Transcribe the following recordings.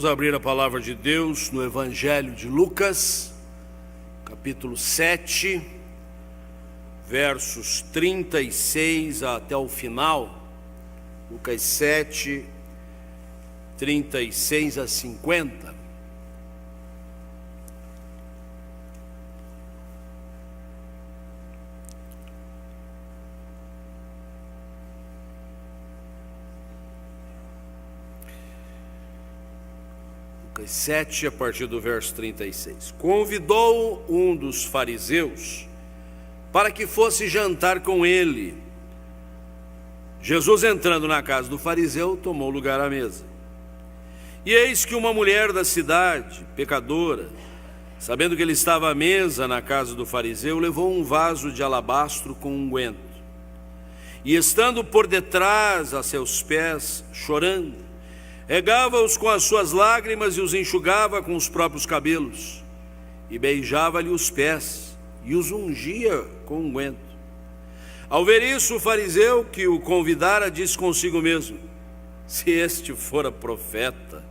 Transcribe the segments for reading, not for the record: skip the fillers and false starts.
abrir a palavra de Deus no Evangelho de Lucas, capítulo 7, versos 36 até o final. Lucas 7, 36 a 50. Lucas 7, a partir do verso 36. Convidou um dos fariseus para que fosse jantar com ele. Jesus, entrando na casa do fariseu, tomou lugar à mesa. E eis que uma mulher da cidade, pecadora, sabendo que ele estava à mesa na casa do fariseu, levou um vaso de alabastro com unguento. E estando por detrás a seus pés, chorando, regava-os com as suas lágrimas e os enxugava com os próprios cabelos, e beijava-lhe os pés, e os ungia com unguento. Ao ver isso, o fariseu que o convidara disse consigo mesmo: se este fora profeta,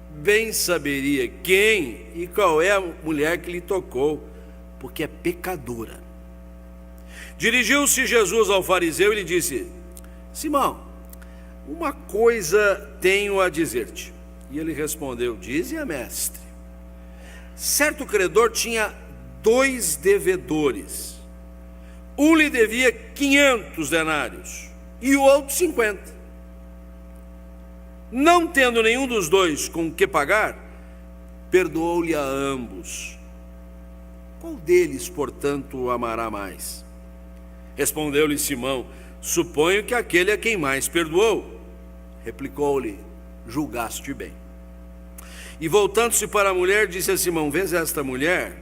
bem saberia quem e qual é a mulher que lhe tocou, porque é pecadora. Dirigiu-se Jesus ao fariseu e lhe disse: Simão, uma coisa tenho a dizer-te. E ele respondeu: dize-a, mestre. Certo credor tinha 2 devedores. Um lhe devia 500 denários e o outro 50. Não tendo nenhum dos dois com o que pagar, perdoou-lhe a ambos. Qual deles, portanto, o amará mais? Respondeu-lhe Simão: suponho que aquele a quem mais perdoou. Replicou-lhe: julgaste bem. E voltando-se para a mulher, disse a Simão: vês esta mulher?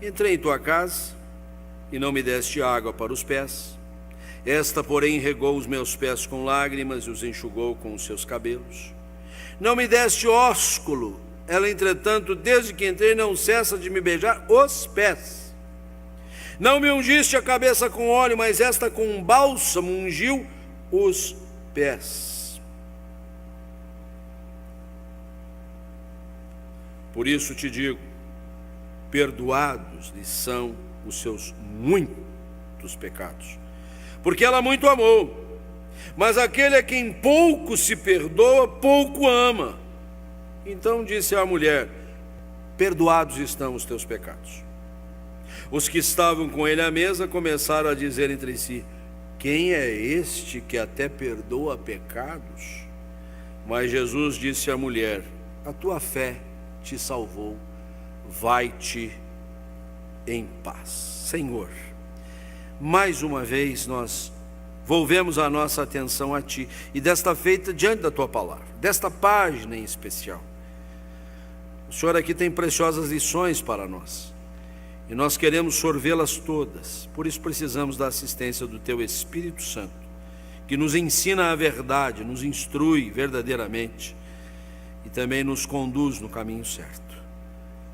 Entrei em tua casa e não me deste água para os pés. Esta, porém, regou os meus pés com lágrimas e os enxugou com os seus cabelos. Não me deste ósculo. Ela, entretanto, desde que entrei, não cessa de me beijar os pés. Não me ungiste a cabeça com óleo, mas esta com um bálsamo ungiu os pés. Por isso te digo, perdoados lhe são os seus muitos pecados, porque ela muito amou. Mas aquele a quem pouco se perdoa, pouco ama. Então disse a mulher: perdoados estão os teus pecados. Os que estavam com ele à mesa começaram a dizer entre si: quem é este que até perdoa pecados? Mas Jesus disse à mulher: a tua fé te salvou, vai-te em paz. Senhor, mais uma vez nós volvemos a nossa atenção a Ti, e desta feita diante da Tua palavra, desta página em especial. O Senhor aqui tem preciosas lições para nós, e nós queremos sorvê-las todas. Por isso precisamos da assistência do Teu Espírito Santo, que nos ensina a verdade, nos instrui verdadeiramente e também nos conduz no caminho certo.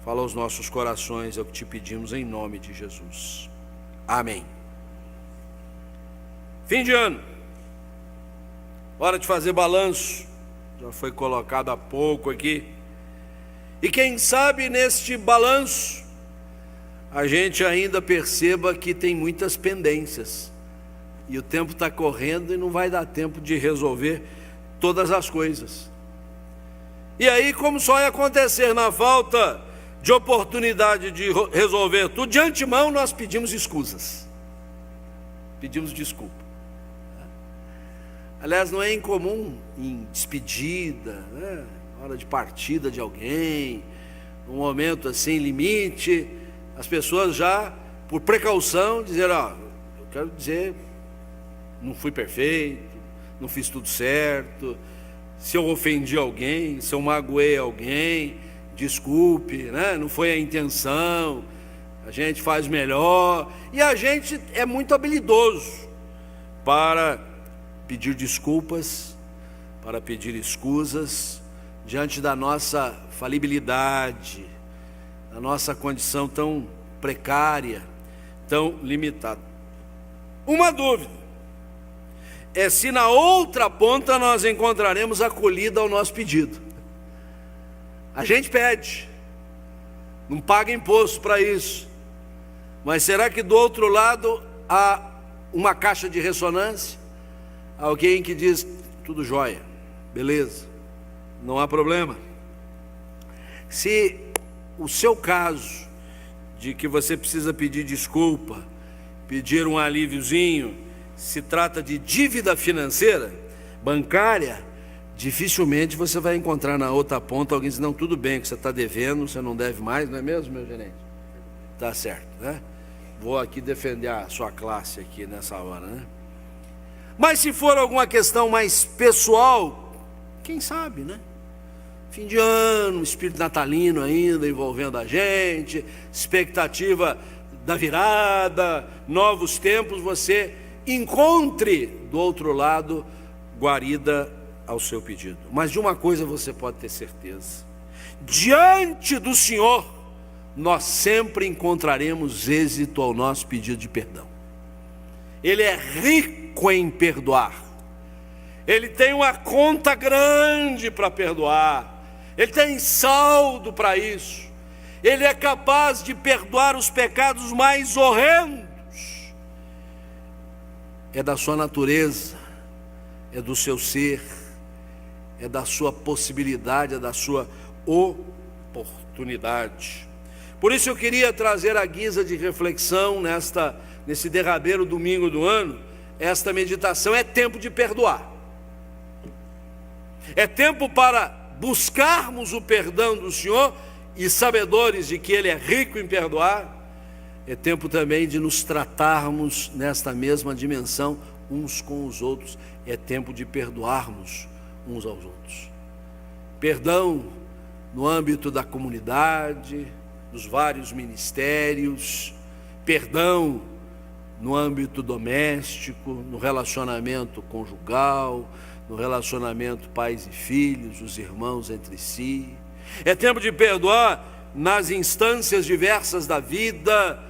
Fala aos nossos corações, é o que te pedimos em nome de Jesus. Amém. Fim de ano, hora de fazer balanço, já foi colocado há pouco aqui. E quem sabe neste balanço a gente ainda perceba que tem muitas pendências, e o tempo está correndo e não vai dar tempo de resolver todas as coisas. E aí, como só ia acontecer na falta de oportunidade de resolver tudo, de antemão nós pedimos escusas, pedimos desculpa. Aliás, não é incomum em despedida, né? Hora de partida de alguém, um momento assim, limite, as pessoas já, por precaução, dizer: eu quero dizer, não fui perfeito, não fiz tudo certo, se eu ofendi alguém, se eu magoei alguém, desculpe, né? Não foi a intenção, a gente faz melhor. E a gente é muito habilidoso para pedir desculpas, para pedir escusas, diante da nossa falibilidade, da nossa condição tão precária, tão limitada. Uma dúvida é se na outra ponta nós encontraremos acolhida ao nosso pedido. A gente pede, não paga imposto para isso, mas será que do outro lado há uma caixa de ressonância? Alguém que diz, tudo jóia, beleza, não há problema. Se o seu caso de que você precisa pedir desculpa, pedir um alíviozinho, se trata de dívida financeira, bancária, dificilmente você vai encontrar na outra ponta alguém diz, não, tudo bem, que você está devendo, você não deve mais, não é mesmo, meu gerente? Tá certo, né? Vou aqui defender a sua classe aqui nessa hora, né? Mas se for alguma questão mais pessoal, quem sabe, né? Fim de ano, espírito natalino ainda envolvendo a gente, expectativa da virada, novos tempos, você encontre do outro lado guarida ao seu pedido. Mas de uma coisa você pode ter certeza: diante do Senhor, nós sempre encontraremos êxito ao nosso pedido de perdão. Ele é rico em perdoar, Ele tem uma conta grande para perdoar, Ele tem saldo para isso, Ele é capaz de perdoar os pecados mais horrendos. É da sua natureza, é do seu ser, é da sua possibilidade, é da sua oportunidade. Por isso eu queria trazer a guisa de reflexão nesse derradeiro domingo do ano, esta meditação. É tempo de perdoar, é tempo para buscarmos o perdão do Senhor e sabedores de que Ele é rico em perdoar. É tempo também de nos tratarmos nesta mesma dimensão uns com os outros. É tempo de perdoarmos uns aos outros. Perdão no âmbito da comunidade, dos vários ministérios, perdão no âmbito doméstico, no relacionamento conjugal, no relacionamento pais e filhos, os irmãos entre si. É tempo de perdoar nas instâncias diversas da vida,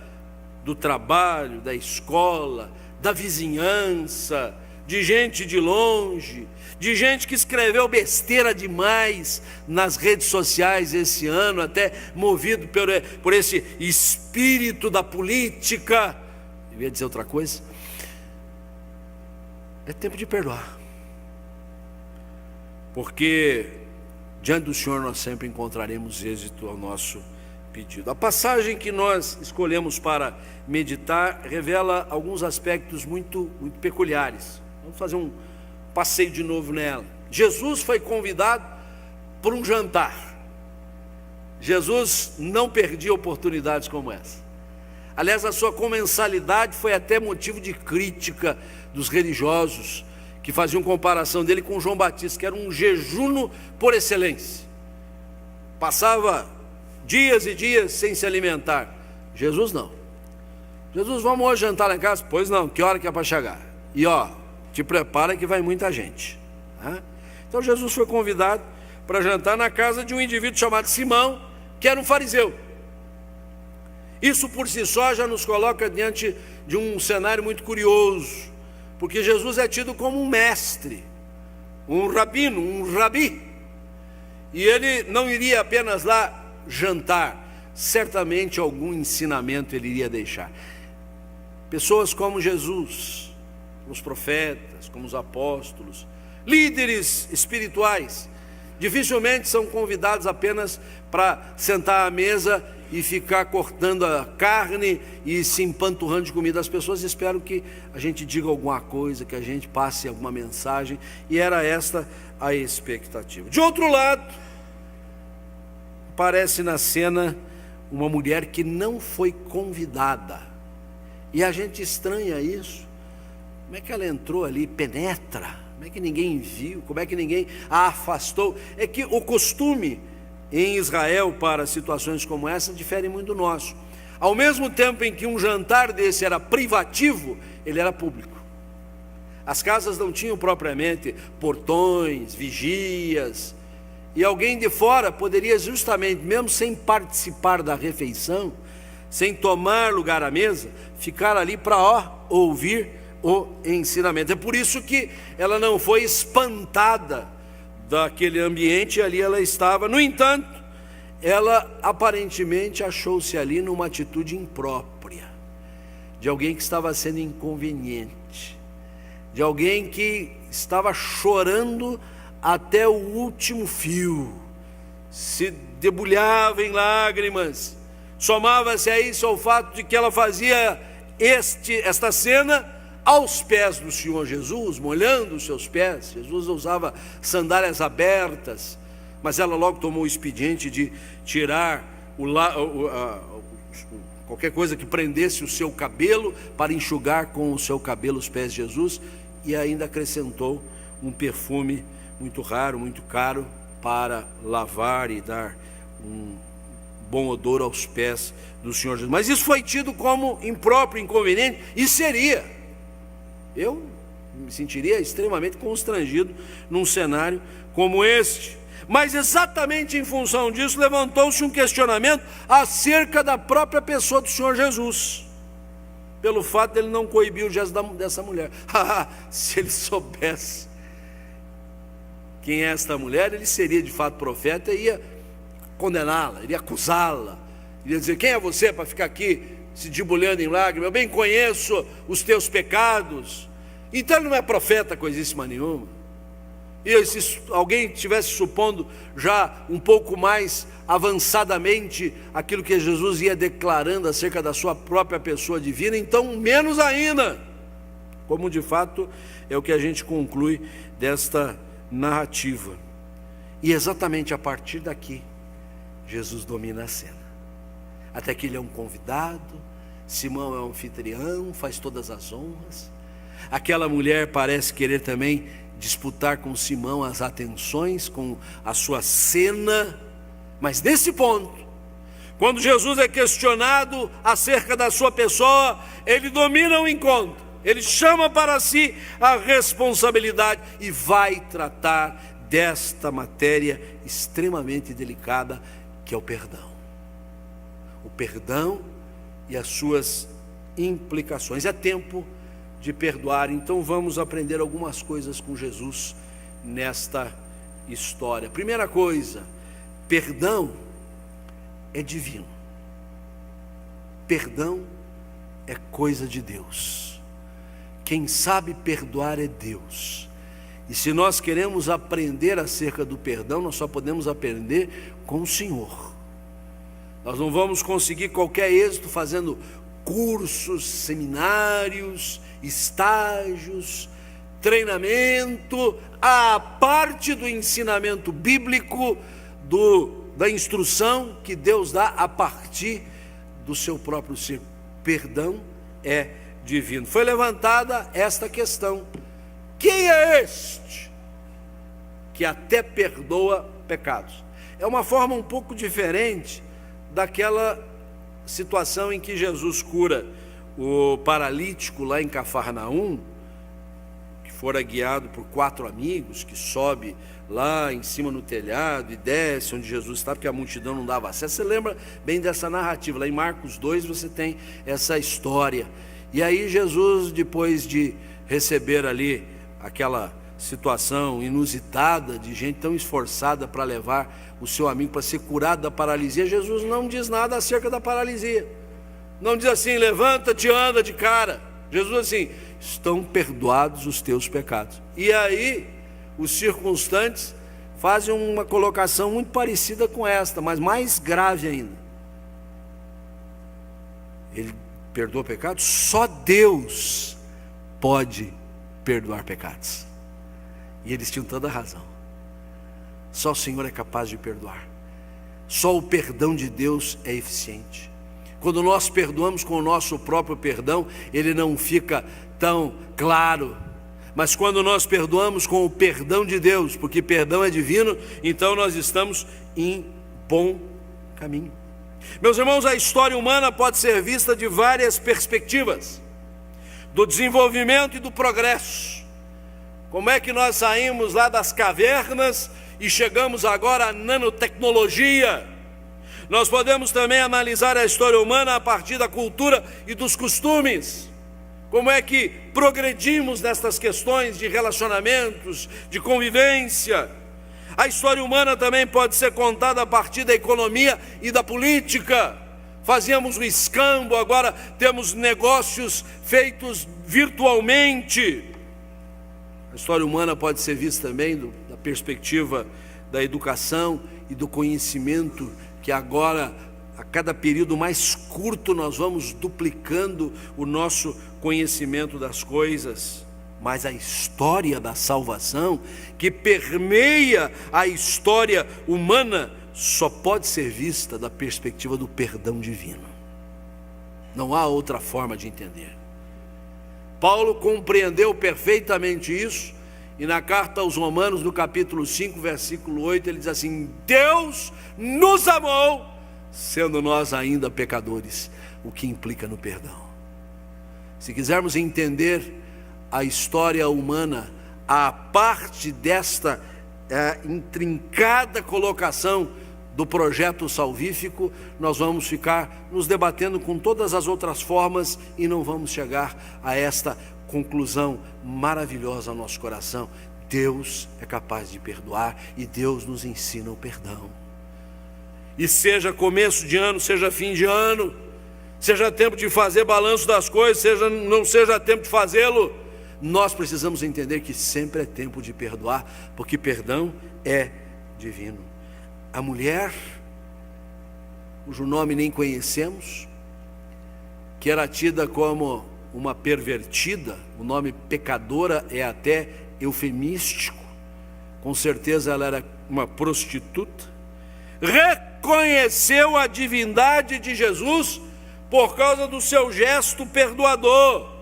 do trabalho, da escola, da vizinhança, de gente de longe, de gente que escreveu besteira demais nas redes sociais esse ano, até movido por esse espírito da política. Eu ia dizer outra coisa. É tempo de perdoar, porque diante do Senhor nós sempre encontraremos êxito ao nosso pedido. A passagem que nós escolhemos para meditar revela alguns aspectos muito peculiares. Vamos fazer um passeio de novo nela. Jesus foi convidado para um jantar. Jesus não perdia oportunidades como essa. Aliás, a sua comensalidade foi até motivo de crítica dos religiosos, que faziam comparação dele com João Batista, que era um jejuno por excelência. Passava dias e dias sem se alimentar. Jesus não. Jesus, vamos hoje jantar lá em casa? Pois não, que hora que é para chegar? E te prepara que vai muita gente. Então Jesus foi convidado para jantar na casa de um indivíduo chamado Simão, que era um fariseu. Isso por si só já nos coloca diante de um cenário muito curioso, porque Jesus é tido como um mestre, um rabino, um rabi, e ele não iria apenas lá jantar, certamente algum ensinamento ele iria deixar. Pessoas como Jesus, os profetas, como os apóstolos, líderes espirituais, dificilmente são convidados apenas para sentar à mesa e ficar cortando a carne e se empanturrando de comida. As pessoas esperam que a gente diga alguma coisa, que a gente passe alguma mensagem, e era esta a expectativa. De outro lado, aparece na cena uma mulher que não foi convidada, e a gente estranha isso. Como é que ela entrou ali, penetra? Como é que ninguém viu? Como é que ninguém a afastou? É que o costume em Israel para situações como essa difere muito do nosso. Ao mesmo tempo em que um jantar desse era privativo, ele era público. As casas não tinham propriamente portões, vigias, e alguém de fora poderia justamente, mesmo sem participar da refeição, sem tomar lugar à mesa, ficar ali para ouvir o ensinamento. É por isso que ela não foi espantada daquele ambiente, ali ela estava. No entanto, ela aparentemente achou-se ali numa atitude imprópria, de alguém que estava sendo inconveniente, de alguém que estava chorando até o último fio, se debulhava em lágrimas. Somava-se a isso ao fato de que ela fazia esta cena aos pés do Senhor Jesus, molhando os seus pés. Jesus usava sandálias abertas, mas ela logo tomou o expediente de tirar qualquer coisa que prendesse o seu cabelo para enxugar com o seu cabelo os pés de Jesus, e ainda acrescentou um perfume muito raro, muito caro, para lavar e dar um bom odor aos pés do Senhor Jesus. Mas isso foi tido como impróprio, inconveniente, e seria. Eu me sentiria extremamente constrangido num cenário como este. Mas exatamente em função disso, levantou-se um questionamento acerca da própria pessoa do Senhor Jesus, pelo fato de ele não coibir o gesto dessa mulher. Se ele soubesse quem é esta mulher, ele seria de fato profeta e ia condená-la, iria acusá-la, iria dizer: quem é você para ficar aqui se debulhando em lágrimas? Eu bem conheço os teus pecados. Então ele não é profeta coisíssima nenhuma. E se alguém estivesse supondo já um pouco mais avançadamente aquilo que Jesus ia declarando acerca da sua própria pessoa divina, então menos ainda, como de fato é o que a gente conclui desta narrativa. E exatamente a partir daqui, Jesus domina a cena, até que ele é um convidado, Simão é um anfitrião, faz todas as honras. Aquela mulher parece querer também disputar com Simão as atenções, com a sua cena. Mas nesse ponto, quando Jesus é questionado acerca da sua pessoa, ele domina o encontro, ele chama para si a responsabilidade e vai tratar desta matéria extremamente delicada, que é o perdão. O perdão e as suas implicações. É tempo de perdoar, então vamos aprender algumas coisas com Jesus nesta história. Primeira coisa, perdão é divino. Perdão é coisa de Deus. Quem sabe perdoar é Deus. E se nós queremos aprender acerca do perdão, nós só podemos aprender com o Senhor. Nós não vamos conseguir qualquer êxito fazendo cursos, seminários, estágios, treinamento, a parte do ensinamento bíblico, da instrução que Deus dá a partir do seu próprio ser. Perdão é divino. Foi levantada esta questão: quem é este que até perdoa pecados? É uma forma um pouco diferente daquela situação em que Jesus cura o paralítico lá em Cafarnaum, que fora guiado por 4 amigos, que sobe lá em cima no telhado e desce onde Jesus estava, porque a multidão não dava acesso. Você lembra bem dessa narrativa? Lá em Marcos 2 você tem essa história. E aí Jesus, depois de receber ali aquela situação inusitada de gente tão esforçada para levar o seu amigo para ser curado da paralisia, Jesus não diz nada acerca da paralisia. Não diz assim: levanta-te, anda de cara. Jesus assim: estão perdoados os teus pecados. E aí os circunstantes fazem uma colocação muito parecida com esta, mas mais grave ainda. Ele perdoa pecados? Só Deus pode perdoar pecados. E eles tinham toda a razão. Só o Senhor é capaz de perdoar. Só o perdão de Deus é eficiente. Quando nós perdoamos com o nosso próprio perdão, ele não fica tão claro. Mas quando nós perdoamos com o perdão de Deus, porque perdão é divino, então nós estamos em bom caminho. Meus irmãos, a história humana pode ser vista de várias perspectivas: do desenvolvimento e do progresso. Como é que nós saímos lá das cavernas e chegamos agora à nanotecnologia? Nós podemos também analisar a história humana a partir da cultura e dos costumes. Como é que progredimos nestas questões de relacionamentos, de convivência? A história humana também pode ser contada a partir da economia e da política. Fazíamos o escambo, agora temos negócios feitos virtualmente. A história humana pode ser vista também da perspectiva da educação e do conhecimento, que agora, a cada período mais curto, nós vamos duplicando o nosso conhecimento das coisas. Mas a história da salvação, que permeia a história humana, só pode ser vista da perspectiva do perdão divino. Não há outra forma de entender. Paulo compreendeu perfeitamente isso, e na carta aos Romanos, no capítulo 5, versículo 8, ele diz assim: Deus nos amou, sendo nós ainda pecadores, o que implica no perdão. Se quisermos entender a história humana, a parte desta intrincada colocação do projeto salvífico, nós vamos ficar nos debatendo com todas as outras formas e não vamos chegar a esta conclusão maravilhosa ao nosso coração. Deus é capaz de perdoar e Deus nos ensina o perdão. E seja começo de ano, seja fim de ano, seja tempo de fazer balanço das coisas, não seja tempo de fazê-lo, nós precisamos entender que sempre é tempo de perdoar, porque perdão é divino. A mulher, cujo nome nem conhecemos, que era tida como uma pervertida, o nome pecadora é até eufemístico, com certeza ela era uma prostituta, reconheceu a divindade de Jesus por causa do seu gesto perdoador.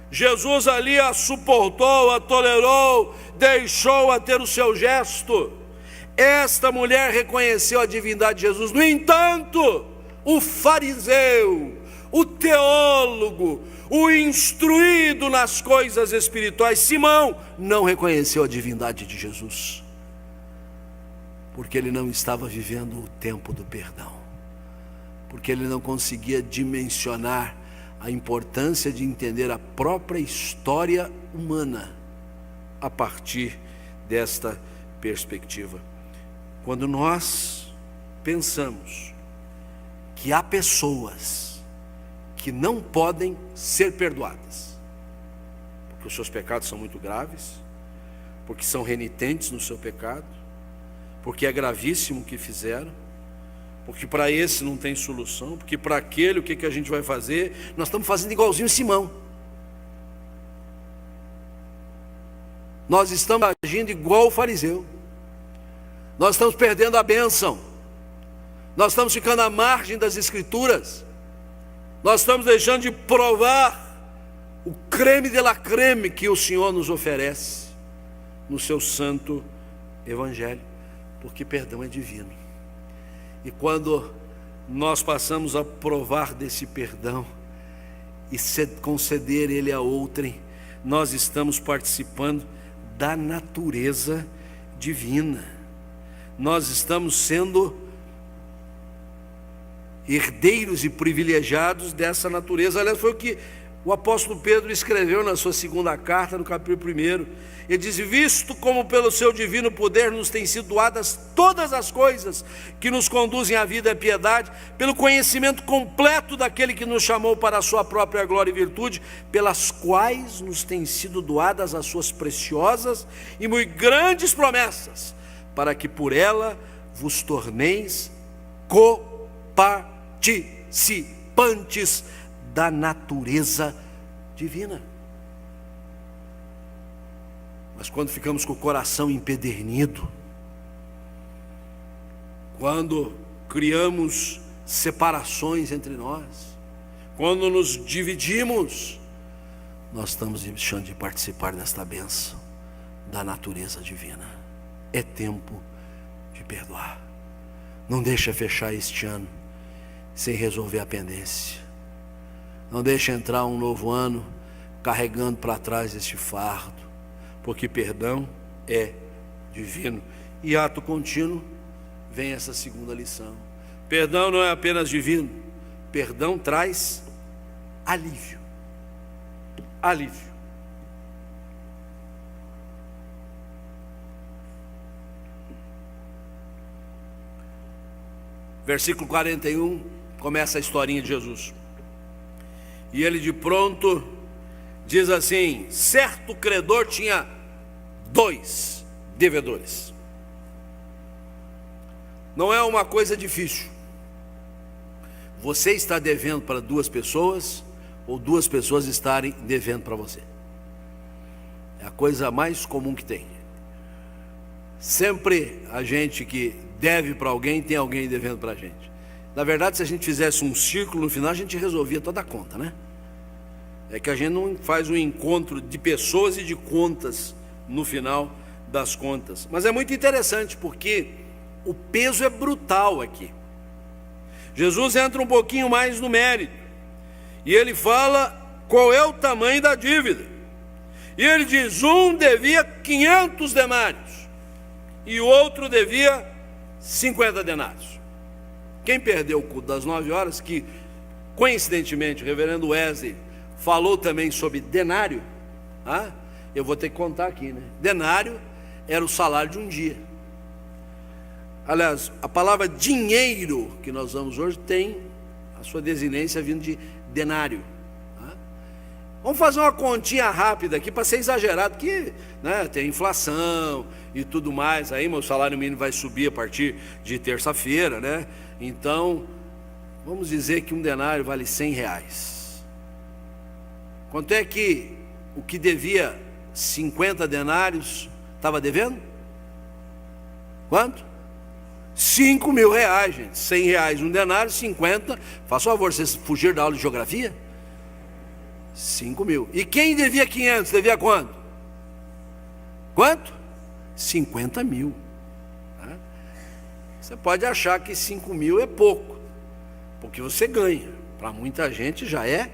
Jesus ali a suportou, a tolerou, deixou-a ter o seu gesto. Esta mulher reconheceu a divindade de Jesus. No entanto, o fariseu, o teólogo, o instruído nas coisas espirituais, Simão, não reconheceu a divindade de Jesus, porque ele não estava vivendo o tempo do perdão, porque ele não conseguia dimensionar a importância de entender a própria história humana a partir desta perspectiva. Quando nós pensamos que há pessoas que não podem ser perdoadas, porque os seus pecados são muito graves, porque são renitentes no seu pecado, porque é gravíssimo o que fizeram, porque para esse não tem solução, porque para aquele o que a gente vai fazer? Nós estamos fazendo igualzinho Simão. Nós estamos agindo igual o fariseu. Nós estamos perdendo a bênção. Nós estamos ficando à margem das escrituras. Nós estamos deixando de provar o creme de la creme que o Senhor nos oferece no seu santo evangelho, porque perdão é divino. E quando nós passamos a provar desse perdão e conceder ele a outrem, nós estamos participando da natureza divina. Nós estamos sendo herdeiros e privilegiados dessa natureza. Aliás, foi o que o apóstolo Pedro escreveu na sua segunda carta, no capítulo 1. Ele diz: visto como pelo seu divino poder nos têm sido doadas todas as coisas que nos conduzem à vida e à piedade, pelo conhecimento completo daquele que nos chamou para a sua própria glória e virtude, pelas quais nos têm sido doadas as suas preciosas e muito grandes promessas, para que por ela vos torneis coparticipantes da natureza divina. Mas quando ficamos com o coração empedernido, quando criamos separações entre nós, quando nos dividimos, nós estamos deixando de participar desta bênção da natureza divina. É tempo de perdoar. Não deixa fechar este ano sem resolver a pendência. Não deixa entrar um novo ano carregando para trás este fardo, porque perdão é divino. E ato contínuo vem essa segunda lição. Perdão não é apenas divino, perdão traz alívio. Alívio. Versículo 41, começa a historinha de Jesus. E ele de pronto diz assim: certo credor tinha 2 devedores. Não é uma coisa difícil. Você está devendo para 2 pessoas, ou 2 pessoas estarem devendo para você. É a coisa mais comum que tem. Sempre a gente que deve para alguém, tem alguém devendo para a gente. Na verdade, se a gente fizesse um círculo no final, a gente resolvia toda a conta, né? É que a gente não faz um encontro de pessoas e de contas no final das contas. Mas é muito interessante, porque o peso é brutal aqui. Jesus entra um pouquinho mais no mérito, e ele fala qual é o tamanho da dívida. E ele diz: um devia 500 denários, e o outro devia 50 denários. Quem perdeu o culto das 9 horas, que coincidentemente o reverendo Wesley falou também sobre denário, eu vou ter que contar aqui, né? Denário era o salário de um dia. Aliás, a palavra dinheiro que nós usamos hoje tem a sua desinência vindo de denário. Vamos fazer uma continha rápida aqui para ser exagerado, que, né, tem inflação e tudo mais. Aí meu salário mínimo vai subir a partir de terça-feira, né? Então, vamos dizer que um denário vale R$100. Quanto é que o que devia 50 denários estava devendo? Quanto? R$5.000, gente. R$100 um denário, 50. Faça o favor, vocês fugiram da aula de geografia? 5.000. E quem devia 500, devia quanto? Quanto? 50.000. Você pode achar que 5.000 é pouco, porque você ganha. Para muita gente já é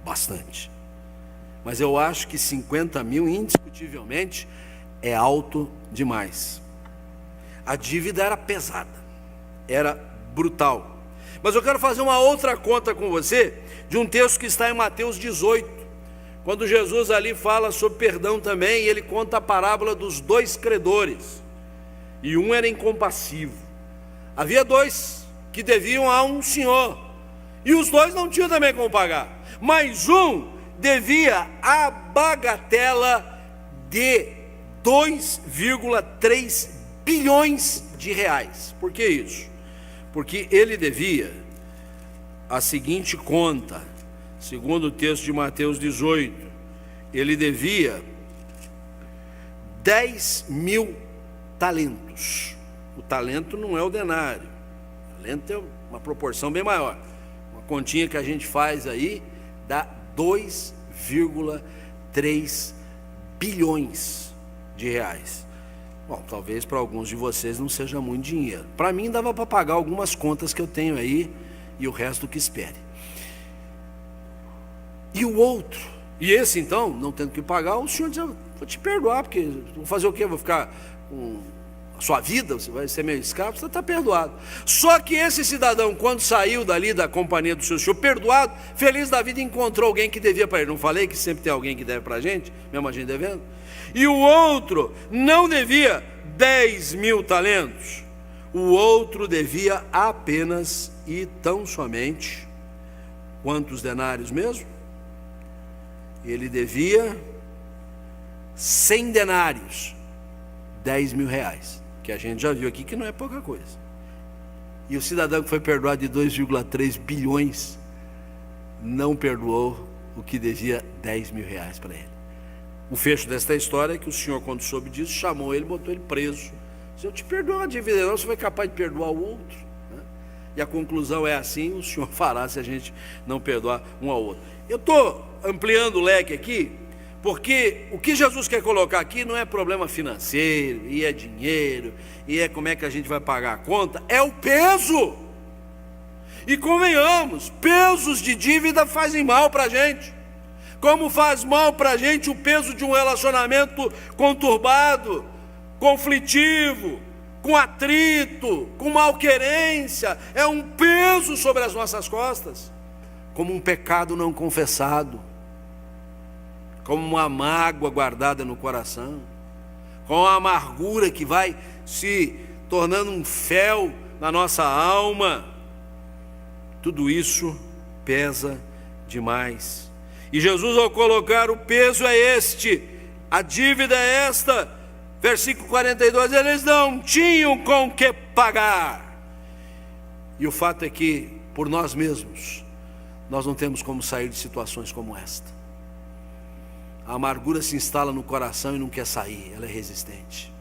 bastante. Mas eu acho que 50.000, indiscutivelmente, é alto demais. A dívida era pesada, era brutal. Mas eu quero fazer uma outra conta com você, de um texto que está em Mateus 18, quando Jesus ali fala sobre perdão também, e ele conta a parábola dos 2 credores, e um era incompassivo. Havia 2 que deviam a um senhor, e os 2 não tinham também como pagar, mas um devia a bagatela de 2,3 bilhões de reais. Por que isso? Porque ele devia a seguinte conta, segundo o texto de Mateus 18, ele devia 10.000 talentos. O talento não é o denário, o talento é uma proporção bem maior. Uma continha que a gente faz aí dá 2,3 bilhões de reais. Bom, talvez para alguns de vocês não seja muito dinheiro. Para mim dava para pagar algumas contas que eu tenho aí, e o resto que espere. E o outro, e esse então, não tendo que pagar, o senhor dizia: vou te perdoar, porque vou fazer o quê? Vou ficar com a sua vida, você vai ser meu escravo, você está perdoado. Só que esse cidadão, quando saiu dali da companhia do seu senhor, perdoado, feliz da vida, encontrou alguém que devia para ele. Não falei que sempre tem alguém que deve para a gente, mesmo a gente devendo? E o outro não devia 10.000 talentos, o outro devia apenas e tão somente, quantos denários mesmo? Ele devia 100 denários, 10.000 reais, que a gente já viu aqui que não é pouca coisa. E o cidadão que foi perdoado de 2,3 bilhões, não perdoou o que devia 10.000 reais para ele. O fecho desta história é que o senhor, quando soube disso, chamou ele, botou ele preso. Se eu te perdoo uma dívida, não, você foi capaz de perdoar o outro, né? E a conclusão é assim: o senhor fará se a gente não perdoar um ao outro. Eu estou ampliando o leque aqui, porque o que Jesus quer colocar aqui não é problema financeiro, e é dinheiro, e é como é que a gente vai pagar a conta, é o peso. E convenhamos, pesos de dívida fazem mal para a gente, como faz mal para a gente o peso de um relacionamento conturbado, conflitivo, com atrito, com malquerência. É um peso sobre as nossas costas, como um pecado não confessado, como uma mágoa guardada no coração, com uma amargura que vai se tornando um fel na nossa alma. Tudo isso pesa demais. E Jesus, ao colocar o peso é este, a dívida é esta. Versículo 42, eles não tinham com que pagar. E o fato é que, por nós mesmos, nós não temos como sair de situações como esta. A amargura se instala no coração e não quer sair, ela é resistente.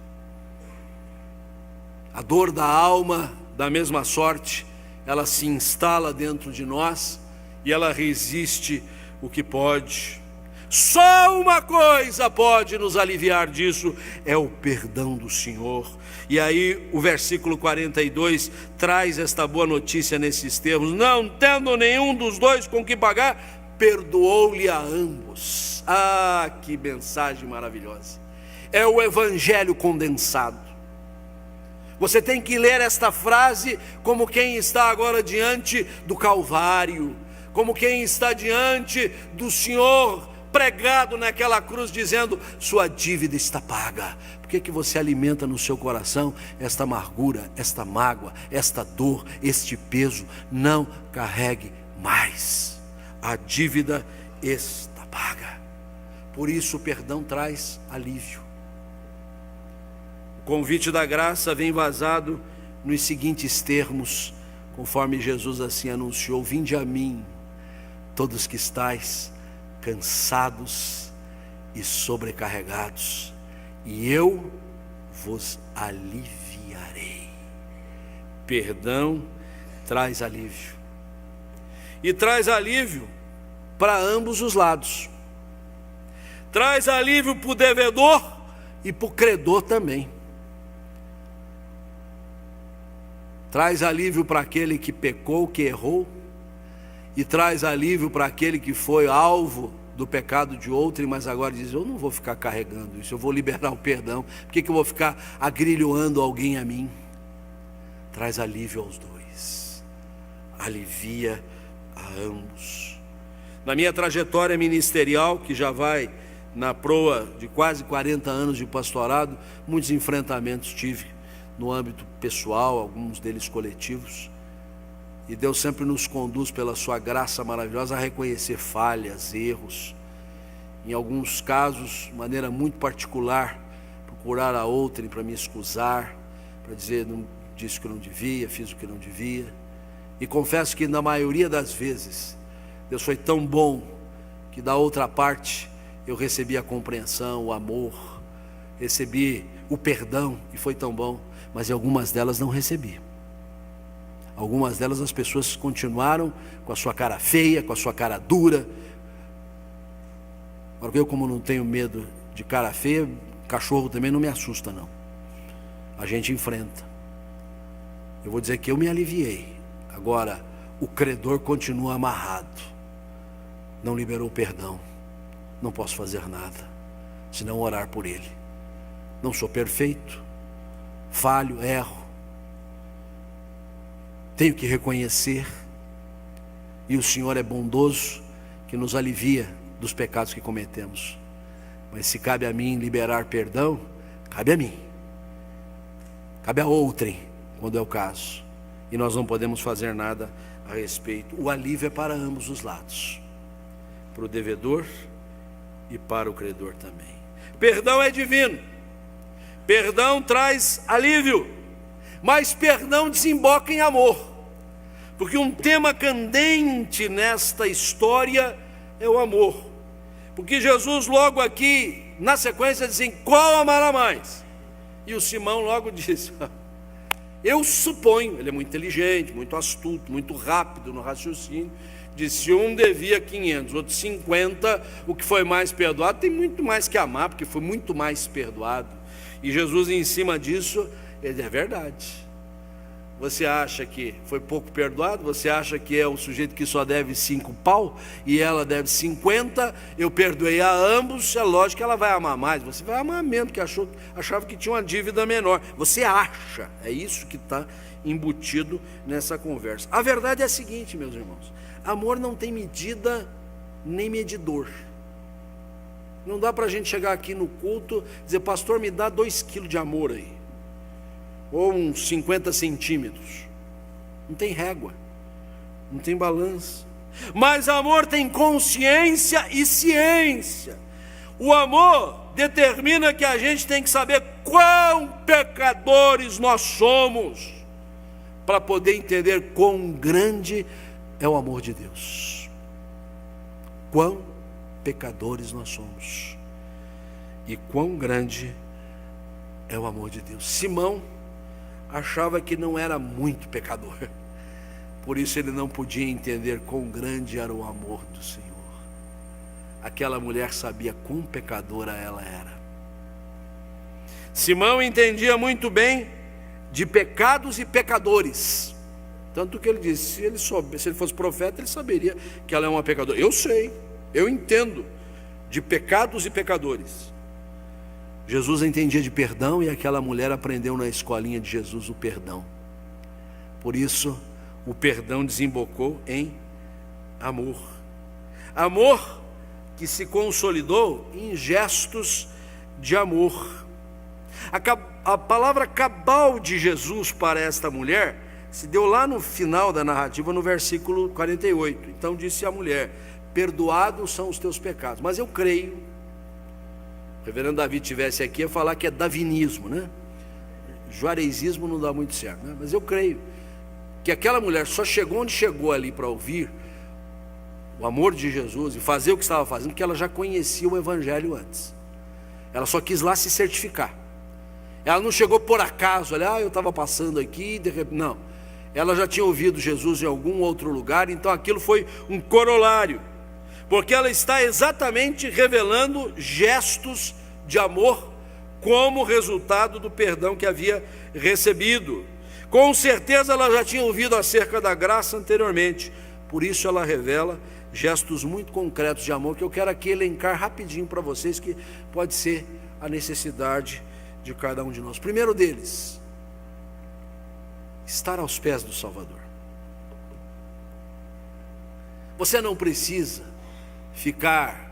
A dor da alma, da mesma sorte, ela se instala dentro de nós e ela resiste o que pode. Só uma coisa pode nos aliviar disso, é o perdão do Senhor. E aí o versículo 42 traz esta boa notícia nesses termos: não tendo nenhum dos dois com que pagar, perdoou-lhe a ambos. Ah, que mensagem maravilhosa! É o evangelho condensado. Você tem que ler esta frase como quem está agora diante do Calvário, como quem está diante do Senhor pregado naquela cruz, dizendo: sua dívida está paga. Por que você alimenta no seu coração esta amargura, esta mágoa, esta dor, este peso? Não carregue mais. A dívida está paga. Por isso o perdão traz alívio. O convite da graça vem vazado nos seguintes termos, conforme Jesus assim anunciou: vinde a mim, todos que estáis cansados e sobrecarregados, e eu vos aliviarei. Perdão traz alívio, e traz alívio para ambos os lados. Traz alívio para o devedor e para o credor também. Traz alívio para aquele que pecou, que errou, e traz alívio para aquele que foi alvo do pecado de outro, mas agora diz: eu não vou ficar carregando isso, eu vou liberar o perdão. Por que eu vou ficar agrilhoando alguém a mim? Traz alívio aos dois, alivia a ambos. Na minha trajetória ministerial, que já vai na proa de quase 40 anos de pastorado, muitos enfrentamentos tive no âmbito pessoal, alguns deles coletivos. E Deus sempre nos conduz pela sua graça maravilhosa a reconhecer falhas, erros. Em alguns casos, de maneira muito particular, procurar a outrem para me excusar, para dizer: não disse o que não devia, fiz o que não devia. E confesso que na maioria das vezes, Deus foi tão bom que da outra parte eu recebi a compreensão, o amor, recebi o perdão, e foi tão bom. Mas em algumas delas não recebi. Algumas delas as pessoas continuaram com a sua cara feia, com a sua cara dura. Agora, eu, como não tenho medo de cara feia, cachorro também não me assusta não. A gente enfrenta. Eu vou dizer que eu me aliviei. Agora, o credor continua amarrado. Não liberou perdão. Não posso fazer nada, senão orar por ele. Não sou perfeito. Falho, erro, tenho que reconhecer, e o Senhor é bondoso, que nos alivia dos pecados que cometemos. Mas se cabe a mim liberar perdão, cabe a mim, cabe a outrem, quando é o caso, e nós não podemos fazer nada a respeito. O alívio é para ambos os lados, para o devedor e para o credor também. Perdão é divino. Perdão traz alívio, mas perdão desemboca em amor, porque um tema candente nesta história é o amor, porque Jesus logo aqui, na sequência, diz: qual amará mais? E o Simão logo disse: eu suponho, ele é muito inteligente, muito astuto, muito rápido no raciocínio, disse: um devia 500, outro 50, o que foi mais perdoado tem muito mais que amar, porque foi muito mais perdoado. E Jesus, em cima disso, ele diz: é verdade. Você acha que foi pouco perdoado? Você acha que é o sujeito que só deve 5 pau e ela deve 50? Eu perdoei a ambos, é lógico que ela vai amar mais. Você vai amar menos, porque achava que tinha uma dívida menor. Você acha, é isso que está embutido nessa conversa. A verdade é a seguinte, meus irmãos: amor não tem medida nem medidor. Não dá para a gente chegar aqui no culto e dizer: pastor, me dá 2 quilos de amor aí. ou uns 50 centímetros. Não tem régua, não tem balança. Mas amor tem consciência e ciência. O amor determina que a gente tem que saber quão pecadores nós somos, para poder entender quão grande é o amor de Deus. Quão pecadores nós somos e quão grande é o amor de Deus. Simão achava que não era muito pecador, por isso ele não podia entender quão grande era o amor do Senhor. Aquela mulher sabia quão pecadora ela era. Simão entendia muito bem de pecados e pecadores, tanto que ele disse, se ele fosse profeta, ele saberia que ela é uma pecadora. Eu sei, eu entendo de pecados e pecadores. Jesus entendia de perdão, e aquela mulher aprendeu na escolinha de Jesus o perdão. Por isso, o perdão desembocou em amor. Amor que se consolidou em gestos de amor. A palavra cabal de Jesus para esta mulher se deu lá no final da narrativa, no versículo 48. Então disse a mulher: perdoados são os teus pecados. Mas eu creio, o reverendo Davi estivesse aqui, ia falar que é davinismo, né? Juareizismo não dá muito certo, né? Mas eu creio que aquela mulher só chegou onde chegou ali para ouvir o amor de Jesus e fazer o que estava fazendo, porque ela já conhecia o evangelho antes. Ela só quis lá se certificar. Ela não chegou por acaso, olha, eu estava passando aqui, de repente, não. Ela já tinha ouvido Jesus em algum outro lugar, então aquilo foi um corolário, porque ela está exatamente revelando gestos de amor como resultado do perdão que havia recebido. Com certeza ela já tinha ouvido acerca da graça anteriormente, por isso ela revela gestos muito concretos de amor, que eu quero aqui elencar rapidinho para vocês, que pode ser a necessidade de cada um de nós. Primeiro deles, estar aos pés do Salvador. Você não precisa ficar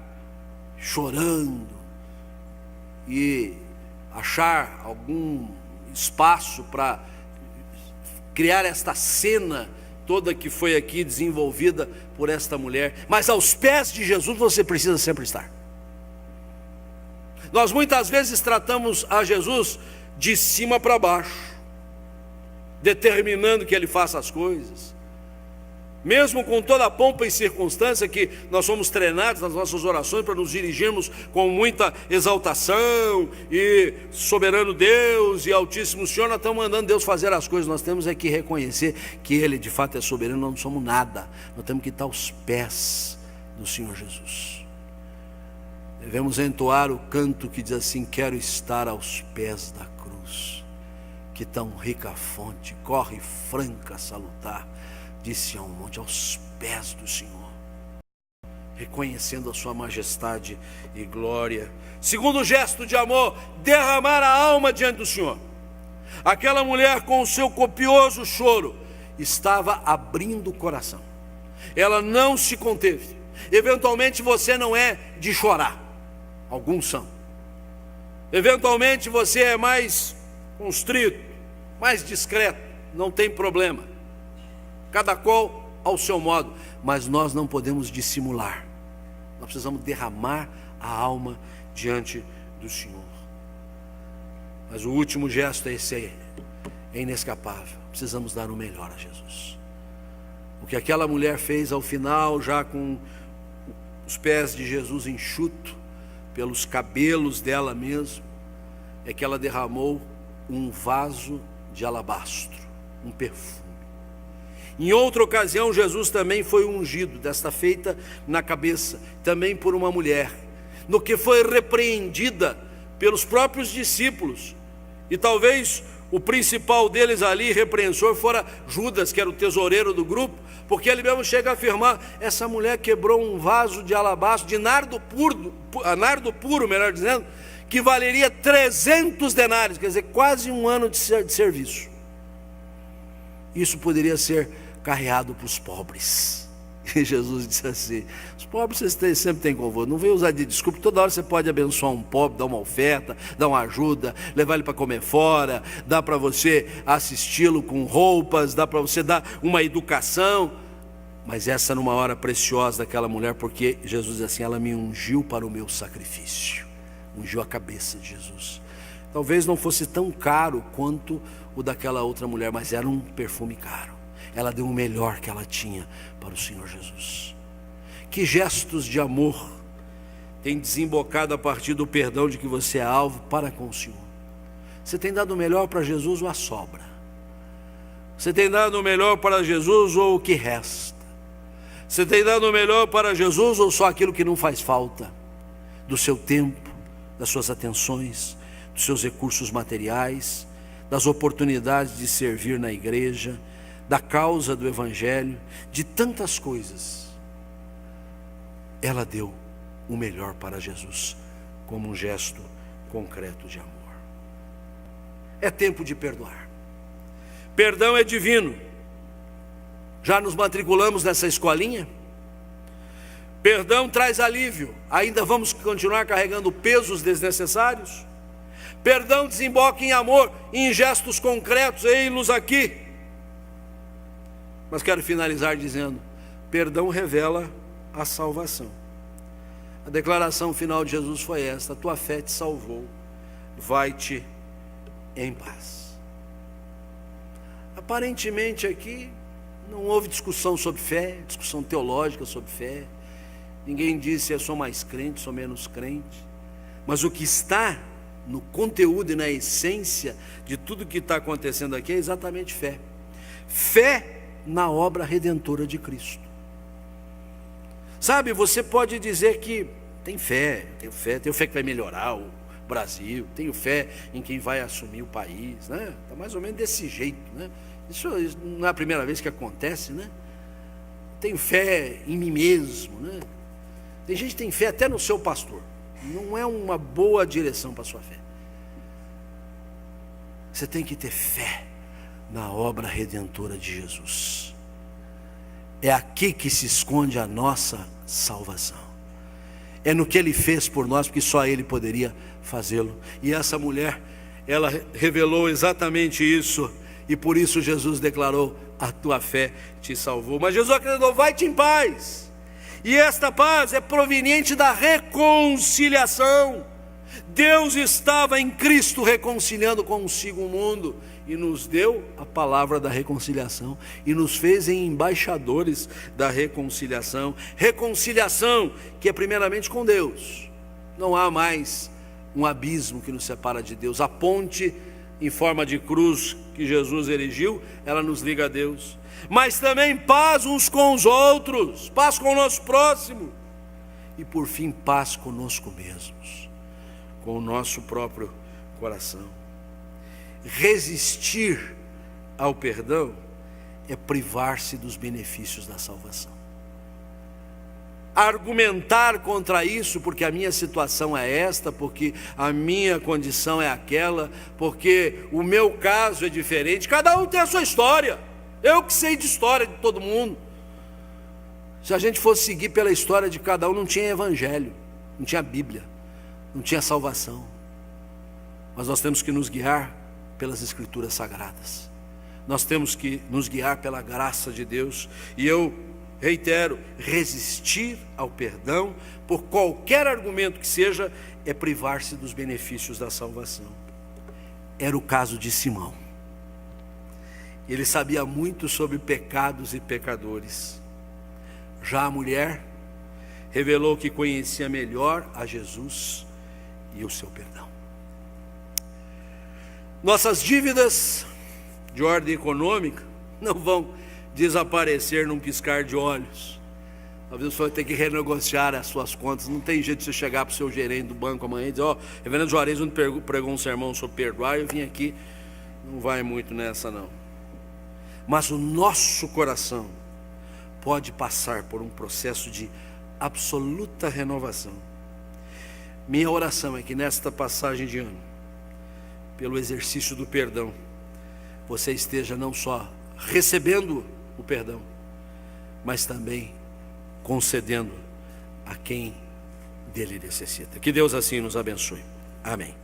chorando e achar algum espaço para criar esta cena toda que foi aqui desenvolvida por esta mulher, mas aos pés de Jesus você precisa sempre estar. Nós muitas vezes tratamos a Jesus de cima para baixo, determinando que Ele faça as coisas, mesmo com toda a pompa e circunstância que nós somos treinados nas nossas orações para nos dirigirmos com muita exaltação e soberano Deus e altíssimo Senhor, nós estamos mandando Deus fazer as coisas. Nós temos é que reconhecer que Ele de fato é soberano, nós não somos nada, nós temos que estar aos pés do Senhor Jesus. Devemos entoar o canto que diz assim: quero estar aos pés da cruz, que tão rica fonte corre franca salutar, disse a um monte, aos pés do Senhor, reconhecendo a sua majestade e glória. Segundo gesto de amor, derramar a alma diante do Senhor. Aquela mulher, com o seu copioso choro, estava abrindo o coração. Ela não se conteve. Eventualmente você não é de chorar, alguns são. Eventualmente você é mais constrito, mais discreto, não tem problema, cada qual ao seu modo, mas nós não podemos dissimular. Nós precisamos derramar a alma diante do Senhor. Mas o último gesto é esse aí, é inescapável. Precisamos dar o melhor a Jesus. O que aquela mulher fez ao final, já com os pés de Jesus enxuto pelos cabelos dela mesmo, é que ela derramou um vaso de alabastro, um perfume. Em outra ocasião, Jesus também foi ungido, desta feita na cabeça, também por uma mulher, no que foi repreendida pelos próprios discípulos, e talvez o principal deles ali, repreensor, fora Judas, que era o tesoureiro do grupo, porque ele mesmo chega a afirmar: essa mulher quebrou um vaso de alabastro, de nardo puro, melhor dizendo, que valeria 300 denários, quer dizer, quase um ano de serviço. Isso poderia ser carreado para os pobres. E Jesus disse assim: os pobres vocês sempre têm convosco, não vem usar de desculpa. Toda hora você pode abençoar um pobre, dar uma oferta, dar uma ajuda, levar ele para comer fora, dá para você assisti-lo com roupas, dá para você dar uma educação. Mas essa numa hora preciosa daquela mulher, porque Jesus diz assim: ela me ungiu para o meu sacrifício, ungiu a cabeça de Jesus. Talvez não fosse tão caro quanto o daquela outra mulher, mas era um perfume caro. Ela deu o melhor que ela tinha para o Senhor Jesus. Que gestos de amor tem desembocado a partir do perdão de que você é alvo para com o Senhor? Você tem dado o melhor para Jesus ou a sobra? Você tem dado o melhor para Jesus ou o que resta? Você tem dado o melhor para Jesus ou só aquilo que não faz falta? Do seu tempo, das suas atenções, dos seus recursos materiais, das oportunidades de servir na igreja, da causa do Evangelho, de tantas coisas. Ela deu o melhor para Jesus, como um gesto concreto de amor. É tempo de perdoar. Perdão é divino. Já nos matriculamos nessa escolinha? Perdão traz alívio. Ainda vamos continuar carregando pesos desnecessários? Perdão desemboca em amor, em gestos concretos. Ei-los aqui. Mas quero finalizar dizendo: perdão revela a salvação. A declaração final de Jesus foi esta: a tua fé te salvou, vai-te em paz. Aparentemente aqui não houve discussão sobre fé, discussão teológica sobre fé. Ninguém disse eu sou mais crente, sou menos crente. Mas o que está no conteúdo e na essência de tudo que está acontecendo aqui é exatamente fé. Fé na obra redentora de Cristo. Sabe, você pode dizer que tenho fé que vai melhorar o Brasil, tenho fé em quem vai assumir o país, né? Está mais ou menos desse jeito, né? Isso não é a primeira vez que acontece, né? Tenho fé em mim mesmo, né? Tem gente que tem fé até no seu pastor. Não é uma boa direção para a sua fé. Você tem que ter fé na obra redentora de Jesus. É aqui que se esconde a nossa salvação. É no que Ele fez por nós, porque só Ele poderia fazê-lo. E essa mulher, ela revelou exatamente isso. E por isso Jesus declarou: a tua fé te salvou. Mas Jesus acrescentou: vai-te em paz. E esta paz é proveniente da reconciliação. Deus estava em Cristo reconciliando consigo o mundo e nos deu a palavra da reconciliação e nos fez em embaixadores da reconciliação. Reconciliação que é primeiramente com Deus. Não há mais um abismo que nos separa de Deus. A ponte em forma de cruz que Jesus erigiu, ela nos liga a Deus. Mas também paz uns com os outros, paz com o nosso próximo. E por fim, paz conosco mesmos, com o nosso próprio coração. Resistir ao perdão é privar-se dos benefícios da salvação. Argumentar contra isso, porque a minha situação é esta, porque a minha condição é aquela, porque o meu caso é diferente. Cada um tem a sua história. Eu que sei de história de todo mundo. Se a gente fosse seguir pela história de cada um, não tinha evangelho, não tinha Bíblia, não tinha salvação. Mas nós temos que nos guiar pelas Escrituras Sagradas. Nós temos que nos guiar pela graça de Deus. E eu reitero, resistir ao perdão, por qualquer argumento que seja, é privar-se dos benefícios da salvação. Era o caso de Simão. Ele sabia muito sobre pecados e pecadores. Já a mulher revelou que conhecia melhor a Jesus e o seu perdão. Nossas dívidas de ordem econômica não vão desaparecer num piscar de olhos. Talvez você vai ter que renegociar as suas contas. Não tem jeito de você chegar para o seu gerente do banco amanhã e dizer: ó, reverendo Juarez pregou um sermão sobre perdoar, eu vim aqui. Não vai muito nessa não. Mas o nosso coração pode passar por um processo de absoluta renovação. Minha oração é que nesta passagem de ano, pelo exercício do perdão, você esteja não só recebendo o perdão, mas também concedendo a quem dele necessita. Que Deus assim nos abençoe. Amém.